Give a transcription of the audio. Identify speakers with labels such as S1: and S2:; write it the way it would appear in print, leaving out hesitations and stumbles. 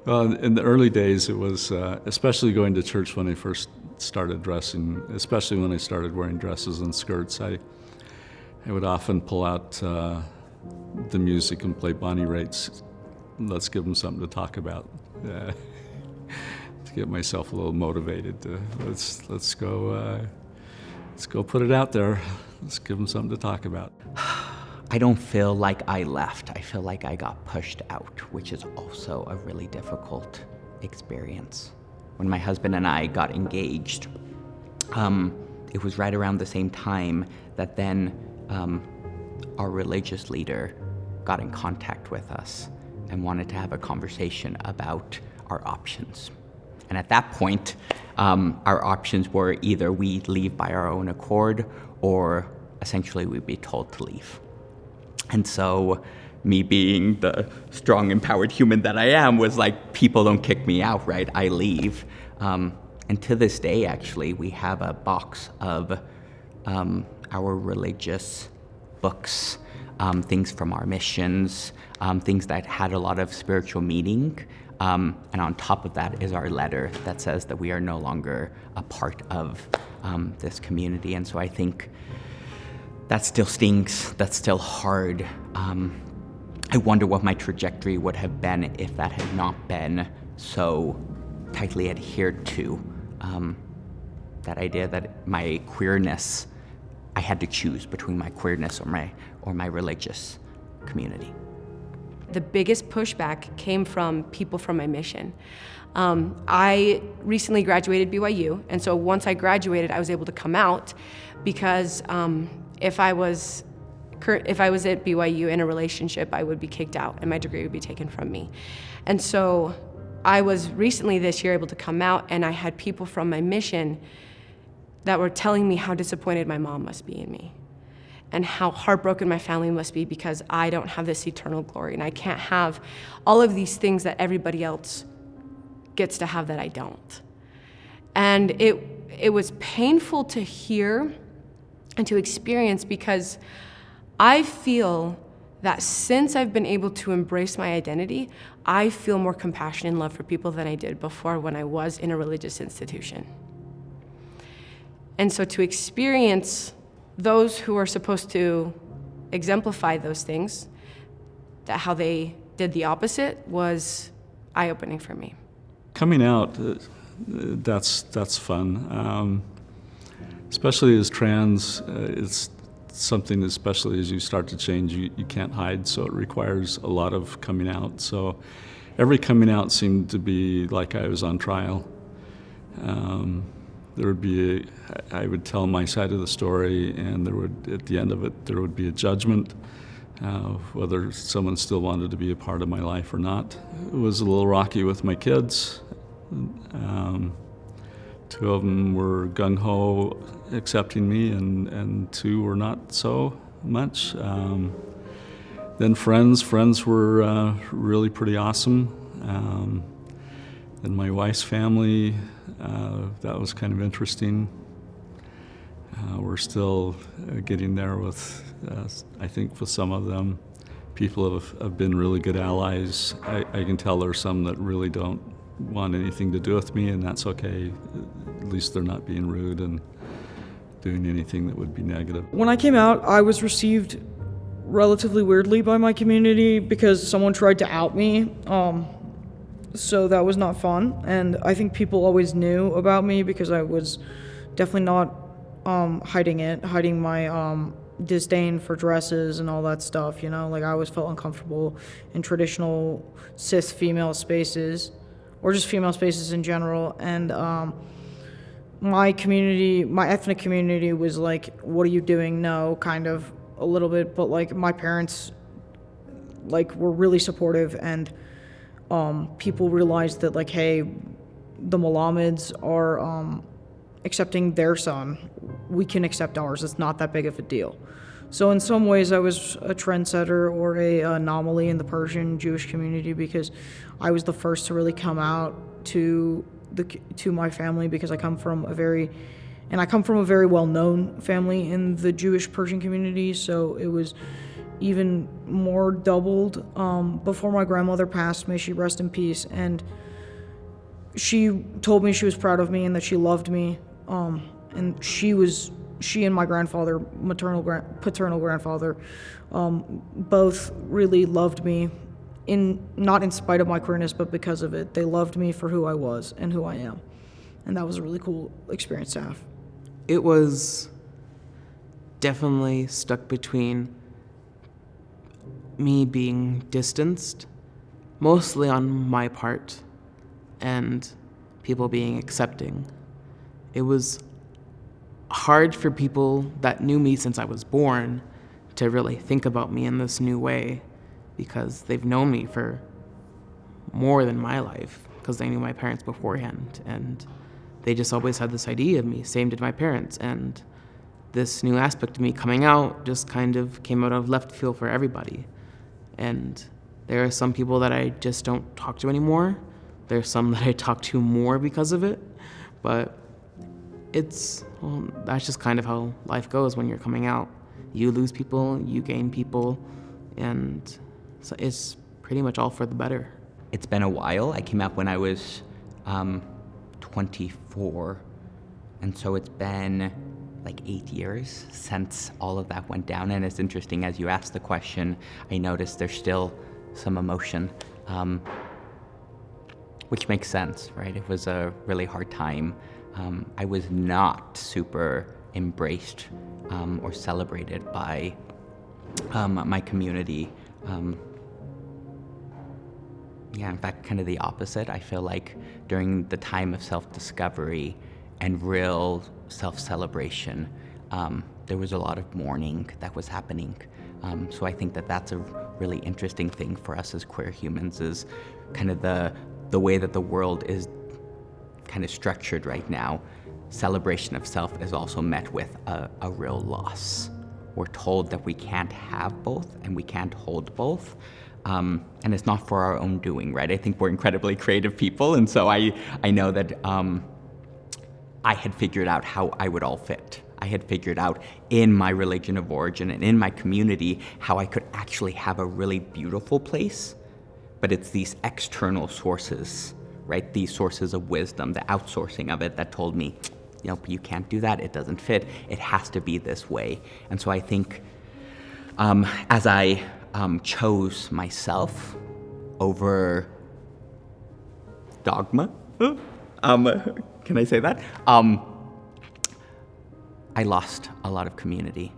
S1: Well, in the early days, it was especially going to church when I first started dressing, especially when I started wearing dresses and skirts. I would often pull out the music and play Bonnie Raitt's "Let's Give Them Something to Talk About" to get myself a little motivated. Let's go put it out there. Let's give them something to talk about.
S2: I don't feel like I left. I feel like I got pushed out, which is also a really difficult experience. When my husband and I got engaged, it was right around the same time that then our religious leader got in contact with us and wanted to have a conversation about our options. And at that point, our options were either we leave by our own accord or essentially we'd be told to leave. And so me being the strong, empowered human that I am was like, people don't kick me out, right? I leave. And to this day, actually, we have a box of our religious books, things from our missions, things that had a lot of spiritual meaning. And on top of that is our letter that says that we are no longer a part of this community. And so I think that still stings, that's still hard. I wonder what my trajectory would have been if that had not been so tightly adhered to. That idea that my queerness, I had to choose between my queerness or my religious community.
S3: The biggest pushback came from people from my mission. I recently graduated BYU, and so once I graduated, I was able to come out because if I was at BYU in a relationship, I would be kicked out and my degree would be taken from me. And so I was recently this year able to come out, and I had people from my mission that were telling me how disappointed my mom must be in me and how heartbroken my family must be because I don't have this eternal glory and I can't have all of these things that everybody else gets to have that I don't. And it was painful to hear and to experience because I feel that since I've been able to embrace my identity, I feel more compassion and love for people than I did before when I was in a religious institution. And so to experience those who are supposed to exemplify those things, that how they did the opposite was eye-opening for me.
S1: Coming out, that's fun. Especially as trans, it's something, especially as you start to change, you can't hide, so it requires a lot of coming out. So every coming out seemed to be like I was on trial. I would tell my side of the story, and at the end of it, there would be a judgment, whether someone still wanted to be a part of my life or not. It was a little rocky with my kids. Two of them were gung-ho accepting me, and two were not so much. Then friends were really pretty awesome. Then my wife's family, that was kind of interesting. We're still getting there with, I think with some of them. People have been really good allies. I can tell there are some that really don't want anything to do with me, and that's okay. At least they're not being rude and doing anything that would be negative.
S4: When I came out, I was received relatively weirdly by my community because someone tried to out me. So that was not fun, and I think people always knew about me because I was definitely not hiding my disdain for dresses and all that stuff, you know? Like, I always felt uncomfortable in traditional cis female spaces, or just female spaces in general, and my ethnic community was like, what are you doing? No, kind of, a little bit, but like, my parents were really supportive, and people realized that, like, hey, the Malamids are accepting their son. We can accept ours. It's not that big of a deal. So in some ways, I was a trendsetter or a anomaly in the Persian Jewish community because I was the first to really come out to my family, because I come from a very well-known family in the Jewish Persian community. So it was even more doubled. Before my grandmother passed, may she rest in peace, and she told me she was proud of me and that she loved me. And she and my grandfather, paternal grandfather, both really loved me, not in spite of my queerness, but because of it. They loved me for who I was and who I am. And that was a really cool experience to have.
S5: It was definitely stuck between me being distanced, mostly on my part, and people being accepting. It was hard for people that knew me since I was born to really think about me in this new way, because they've known me for more than my life, because they knew my parents beforehand, and they just always had this idea of me. Same did my parents, and this new aspect of me coming out just kind of came out of left field for everybody. And there are some people that I just don't talk to anymore. There's some that I talk to more because of it, but that's just kind of how life goes when you're coming out. You lose people, you gain people, and so it's pretty much all for the better.
S2: It's been a while. I came out when I was 24, and so it's been like 8 years since all of that went down. And it's interesting, as you asked the question, I noticed there's still some emotion, which makes sense, right? It was a really hard time. I was not super embraced or celebrated by my community. In fact, kind of the opposite. I feel like during the time of self-discovery and real self-celebration, there was a lot of mourning that was happening. So I think that that's a really interesting thing for us as queer humans, is kind of the way that the world is kind of structured right now. Celebration of self is also met with a real loss. We're told that we can't have both and we can't hold both. And it's not for our own doing, right? I think we're incredibly creative people, and so I know that I had figured out how I would all fit. I had figured out in my religion of origin and in my community how I could actually have a really beautiful place, but it's these external sources, right? These sources of wisdom, the outsourcing of it, that told me, you can't do that, it doesn't fit, it has to be this way. And so I think as I chose myself over dogma, can I say that? I lost a lot of community.